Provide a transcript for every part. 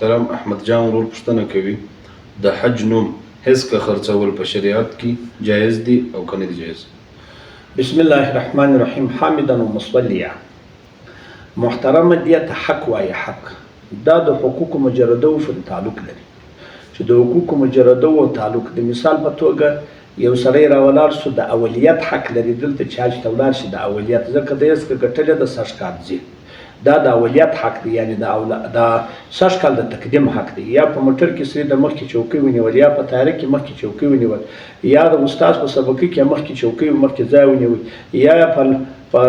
محترم احمد جان ورور پوښتنه کوي د حج نوم هیڅ که خرڅول په شریعت کې جایز دي او که نه دي جایز؟ بسم الله الرحمن الرحیم حامدا و مصلیا. محترم دې ته حق وایي. حق دا د حقوق مجرده سره تعلق لري چې د حقوق مجرده تعلق د مثال په توګه یو سړی راولاړ سو د اولیت حق لري دلته چې حج ته ولاړ شي د اولیت ځکه د یسکه ګټلې د سږ کال ځي دا د اولیت حق دی یعنی د سږ کال د تقدیم حق دی یا په موټر کې سړي د مخکې چوکۍ ونیول یا په طیاره کې مخکې چوکۍ ونیول یا د استاد په سبقي کې مخکې چوکۍ مخکې ځای ونیول یا په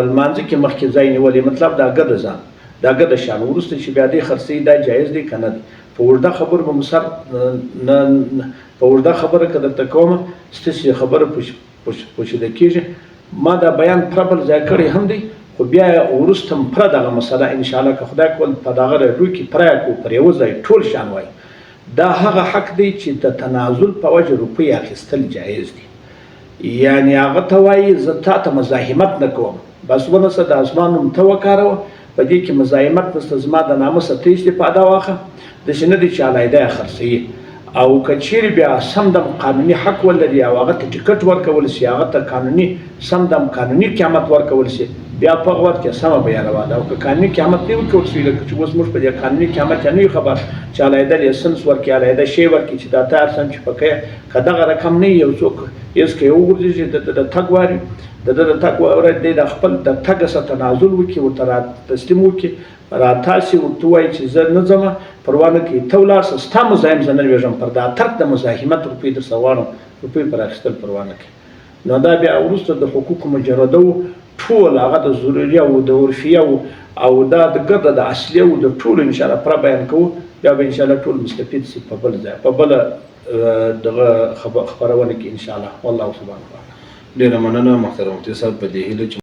لمانځه کې مخکې ځای نیول مطلب دا ګډ ځان دا ګډ شان وروسته چې بیا دې خرڅوي دا جایز دی که نه دی. په اوږده خبر به مو سر په اوږده خبره که درته کومه ستاسې خبره پوښتنه کېږي ما دا بیان پوره بل ځای کړی هم دی خو بیا وروسته هم پوره دغه مسله انشاءالله که خدای کول په دغه راډیو کې پوره کړو پر یوه ځای ټول شان وایي. دا هغه حق دی چې د تنازل په وجه روپۍ اخیستل جایز دي یعنی هغه ته وایي زه تا ته مزاحمت نه کوم بس ونسه د اسمان نوم ته وکاروه په دې کې مزاحمت نشته زما د ناموسه ته استفاده واخله داسې نه دی چې علیحده یې خرڅوي او که چیرې بیا سمدم قانوني حق ولري او هغه ته ټکټ ورکول شي هغه ته قانوني سمدم قانوني قیمت ورکول شي بیا په هغه وخت کې سمه بیانواله او که قانوني قیمت نه ورکول شي لکه چې اوس موږ په دې قانوني قیمت نه یو خبر چې علیحده لیسنس ورکړي علیحده شی ورکړي چې دا ته هر څه چې پکې که دغه رقم نه یو څوک هېڅ که یې وغورځي د تګ واري د تګ واره دی د خپل د تګ سره تنازل وکړي ورته را تسلیم وکړي راتاسي ورته ووایي چې زه نه ځمه پروا نه کوي ته ولاړ شه ستا مزاحم زه نه لوېږم پر دا ترک د مزاحمت روپۍ درڅه غواړم روپۍ پر اخیستل پروا نه کوي. نو دا بیا وروسته د حقوقو مجرده ټول هغه د ضروري او د عرفیه او دا د ګرده د اصلي او د ټولو انشاءالله پوره بیان کوو بیا به انشاءالله ټول مستفید شي په بل ځای په بله دغه خپرونه کې انشاءالله والله سبحانه وتعالی. ډېره مننه محترم مفتي صاحب په دې هیله چې